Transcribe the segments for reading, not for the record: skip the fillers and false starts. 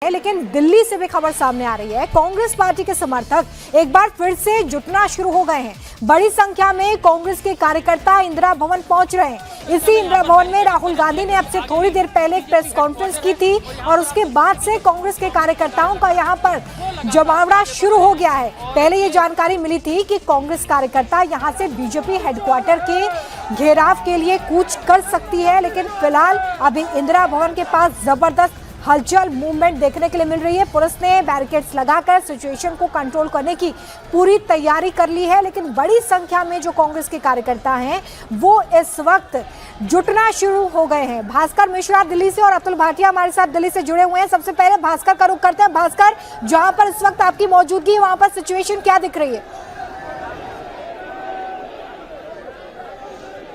है, लेकिन दिल्ली से भी खबर सामने आ रही है। कांग्रेस पार्टी के समर्थक एक बार फिर से जुटना शुरू हो गए हैं। बड़ी संख्या में कांग्रेस के कार्यकर्ता इंदिरा भवन पहुंच रहे हैं। इसी इंदिरा भवन में राहुल गांधी ने अब से थोड़ी देर पहले एक प्रेस कॉन्फ्रेंस की थी और उसके बाद से कांग्रेस के कार्यकर्ताओं का यहां पर जमावड़ा शुरू हो गया है। पहले ये जानकारी मिली थी कि कांग्रेस कार्यकर्ता यहां से बीजेपी हेडक्वार्टर के घेराव के लिए कूच कर सकती है, लेकिन फिलहाल अभी इंदिरा भवन के पास जबरदस्त हलचल मूवमेंट देखने के लिए मिल रही है। पुलिस ने बैरिकेड्स लगाकर सिचुएशन को कंट्रोल करने की पूरी तैयारी कर ली है, लेकिन बड़ी संख्या में जो कांग्रेस के कार्यकर्ता हैं वो इस वक्त जुटना शुरू हो गए हैं। भास्कर मिश्रा दिल्ली से और अतुल भाटिया हमारे साथ दिल्ली से जुड़े हुए हैं। सबसे पहले भास्कर का रुख करते हैं। भास्कर, जहां पर इस वक्त आपकी मौजूदगी है वहां पर सिचुएशन क्या दिख रही है?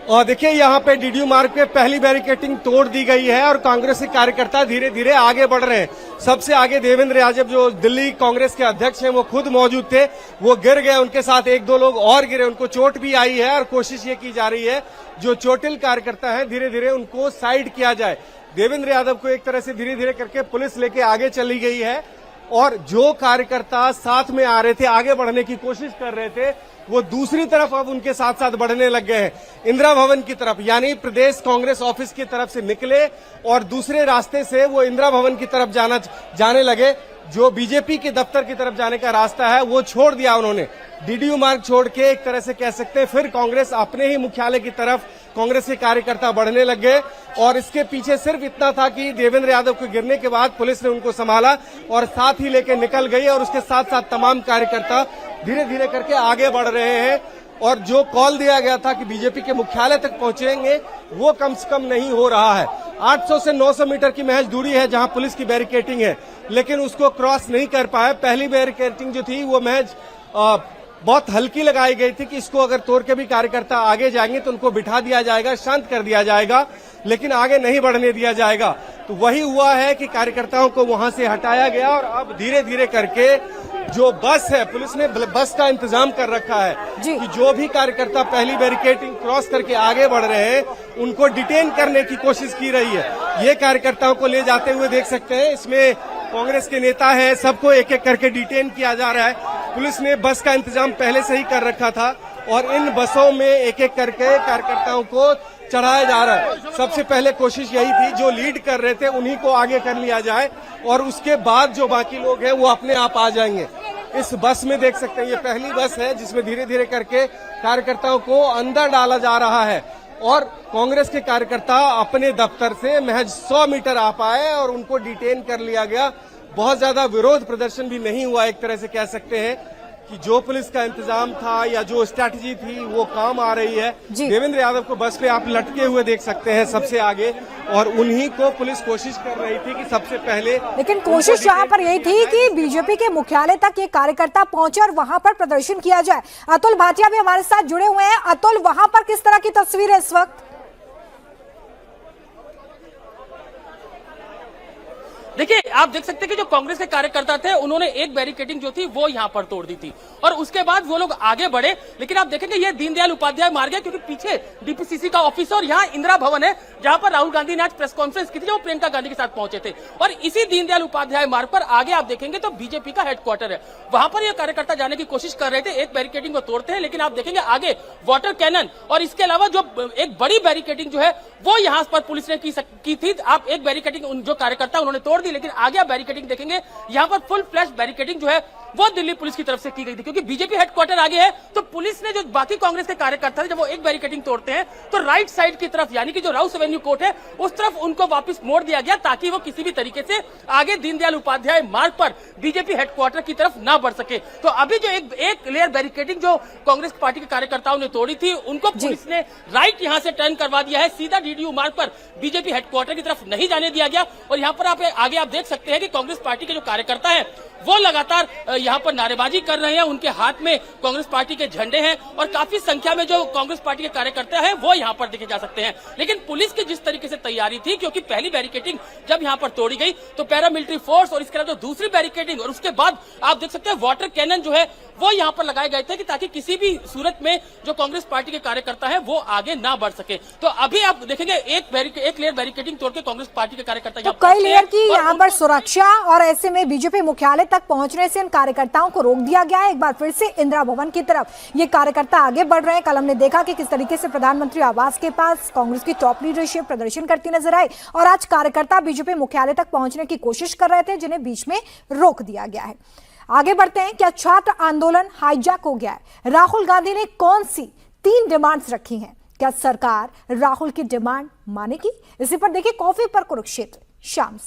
और देखिए, यहाँ पे डीडीयू मार्ग पे पहली बैरिकेडिंग तोड़ दी गई है और कांग्रेस के कार्यकर्ता धीरे धीरे आगे बढ़ रहे हैं। सबसे आगे देवेंद्र यादव जो दिल्ली कांग्रेस के अध्यक्ष हैं वो खुद मौजूद थे, वो गिर गए। उनके साथ एक दो लोग और गिरे, उनको चोट भी आई है और कोशिश ये की जा रही है जो चोटिल कार्यकर्ता हैं धीरे धीरे उनको साइड किया जाए। देवेंद्र यादव को एक तरह से धीरे धीरे करके पुलिस लेके आगे चली गई है और जो कार्यकर्ता साथ में आ रहे थे, आगे बढ़ने की कोशिश कर रहे थे, वो दूसरी तरफ अब उनके साथ साथ बढ़ने लग गए हैं, इंदिरा भवन की तरफ, यानी प्रदेश कांग्रेस ऑफिस की तरफ से निकले और दूसरे रास्ते से वो इंदिरा भवन की तरफ जाने लगे। जो बीजेपी के दफ्तर की तरफ जाने का रास्ता है वो छोड़ दिया उन्होंने, डीडीयू मार्ग छोड़ के एक तरह से कह सकते हैं। फिर कांग्रेस अपने ही मुख्यालय की तरफ कांग्रेस के कार्यकर्ता बढ़ने लग गए और इसके पीछे सिर्फ इतना था कि देवेंद्र यादव के गिरने के बाद पुलिस ने उनको संभाला और साथ ही लेके निकल गई और उसके साथ साथ तमाम कार्यकर्ता धीरे धीरे करके आगे बढ़ रहे हैं। और जो कॉल दिया गया था कि बीजेपी के मुख्यालय तक पहुंचेंगे वो कम से कम नहीं हो रहा है। 800 से 900 मीटर की महज दूरी है जहां पुलिस की बैरिकेडिंग है, लेकिन उसको क्रॉस नहीं कर पाए। पहली बैरिकेडिंग जो थी वो महज बहुत हल्की लगाई गई थी कि इसको अगर तोड़ के भी कार्यकर्ता आगे जाएंगे तो उनको बिठा दिया जाएगा, शांत कर दिया जाएगा, लेकिन आगे नहीं बढ़ने दिया जाएगा। तो वही हुआ है कि कार्यकर्ताओं को वहां से हटाया गया और अब धीरे धीरे करके जो बस है, पुलिस ने बस का इंतजाम कर रखा है कि जो भी कार्यकर्ता पहली बैरिकेडिंग क्रॉस करके आगे बढ़ रहे हैं उनको डिटेन करने की कोशिश की रही है। ये कार्यकर्ताओं को ले जाते हुए देख सकते हैं, इसमें कांग्रेस के नेता हैं, सबको एक एक करके डिटेन किया जा रहा है। पुलिस ने बस का इंतजाम पहले से ही कर रखा था और इन बसों में एक एक करके कार्यकर्ताओं को चढ़ाया जा रहा है। सबसे पहले कोशिश यही थी जो लीड कर रहे थे उन्हीं को आगे कर लिया जाए और उसके बाद जो बाकी लोग हैं वो अपने आप आ जाएंगे। इस बस में देख सकते हैं ये पहली बस है जिसमें धीरे धीरे करके कार्यकर्ताओं को अंदर डाला जा रहा है और कांग्रेस के कार्यकर्ता अपने दफ्तर से महज 100 मीटर आ पाए और उनको डिटेन कर लिया गया। बहुत ज्यादा विरोध प्रदर्शन भी नहीं हुआ, एक तरह से कह सकते हैं कि जो पुलिस का इंतजाम था या जो स्ट्रैटेजी थी वो काम आ रही है। देवेंद्र यादव को बस पे आप लटके हुए देख सकते हैं सबसे आगे और उन्हीं को पुलिस कोशिश कर रही थी कि सबसे पहले, लेकिन कोशिश यहाँ पर यही थी कि बीजेपी के मुख्यालय तक ये कार्यकर्ता पहुंचे और वहां पर प्रदर्शन किया जाए। अतुल भाटिया भी हमारे साथ जुड़े हुए हैं। अतुल, वहां पर किस तरह की तस्वीर है इस वक्त? देखिए, आप देख सकते हैं कि जो कांग्रेस के कार्यकर्ता थे उन्होंने एक बैरिकेडिंग जो थी वो यहां पर तोड़ दी थी और उसके बाद वो लोग आगे बढ़े, लेकिन आप देखेंगे ये दीनदयाल उपाध्याय मार्ग है क्योंकि पीछे डीपीसीसी का ऑफिस और यहाँ इंदिरा भवन है जहां पर राहुल गांधी ने आज प्रेस कॉन्फ्रेंस की थी जो प्रियंका गांधी के साथ पहुंचे थे। और इसी दीनदयाल उपाध्याय मार्ग पर आगे आप देखेंगे तो बीजेपी का हेडक्वार्टर है, वहां पर ये कार्यकर्ता जाने की कोशिश कर रहे थे। एक बैरिकेडिंग को तोड़ते हैं, लेकिन आप देखेंगे आगे वाटर कैनन और इसके अलावा जो एक बड़ी बैरिकेडिंग जो है वो यहाँ पर पुलिस ने की थी। आप एक बैरिकेडिंग जो कार्यकर्ता उन्होंने तोड़ दी, लेकिन आगे आप बैरिकेडिंग देखेंगे यहाँ पर फुल फ्लैश बैरिकेडिंग जो है वो दिल्ली पुलिस की तरफ से की गई थी क्योंकि बीजेपी हेडक्वार्टर आगे है। तो पुलिस ने जो बाकी कांग्रेस के कार्यकर्ता थे जब वो एक बैरिकेडिंग तोड़ते हैं तो राइट साइड की तरफ यानी कि जो राउस एवेन्यू कोर्ट है उस तरफ उनको वापस मोड़ दिया गया ताकि वो किसी भी तरीके से आगे दीनदयाल उपाध्याय मार्ग पर बीजेपी हेडक्वार्टर की तरफ ना बढ़ सके। तो अभी जो एक लेयर बैरिकेडिंग जो कांग्रेस पार्टी के कार्यकर्ताओं ने तोड़ी थी उनको पुलिस ने राइट यहाँ से टर्न करवा दिया है, सीधा डीडीयू मार्ग पर बीजेपी हेडक्वार्टर की तरफ नहीं जाने दिया गया। और यहाँ पर आप आगे आप देख सकते हैं कि कांग्रेस पार्टी के जो कार्यकर्ता है वो लगातार यहाँ पर नारेबाजी कर रहे हैं। उनके हाथ में कांग्रेस पार्टी के झंडे हैं और काफी संख्या में जो कांग्रेस पार्टी के कार्यकर्ता हैं वो यहाँ पर देखे जा सकते हैं। लेकिन पुलिस की जिस तरीके से तैयारी थी, क्योंकि पहली बैरिकेडिंग जब यहाँ पर तोड़ी गई तो पैरामिलिट्री फोर्स और इसके अलावा जो दूसरी बैरिकेडिंग और उसके बाद आप देख सकते हैं वाटर कैनन जो है वो यहाँ पर लगाए गए थे कि ताकि किसी भी सूरत में जो कांग्रेस पार्टी के कार्यकर्ता है वो आगे ना बढ़ सके। तो अभी आप देखेंगे एक लेयर बैरिकेडिंग तोड़ के कांग्रेस पार्टी के कार्यकर्ता तो कई लेयर की यहाँ पर सुरक्षा, और ऐसे में बीजेपी मुख्यालय तक पहुंचने से इन कार्यकर्ताओं को रोक दिया गया है। एक बार फिर से इंदिरा भवन की तरफ ये कार्यकर्ता आगे बढ़ रहे हैं। कल हमने देखा कि किस तरीके से प्रधानमंत्री आवास के पास कांग्रेस की टॉप लीडरशिप प्रदर्शन करती नजर आई, और आज कार्यकर्ता बीजेपी मुख्यालय तक पहुंचने की कोशिश कर रहे थे, जिन्हें बीच में रोक दिया गया है। आगे बढ़ते हैं। क्या छात्र आंदोलन हाईजैक हो गया है? राहुल गांधी ने कौन सी 3 डिमांड्स रखी हैं? क्या सरकार राहुल की डिमांड मानेगी? इसी पर देखिए कॉफी पर कुरुक्षेत्र शाम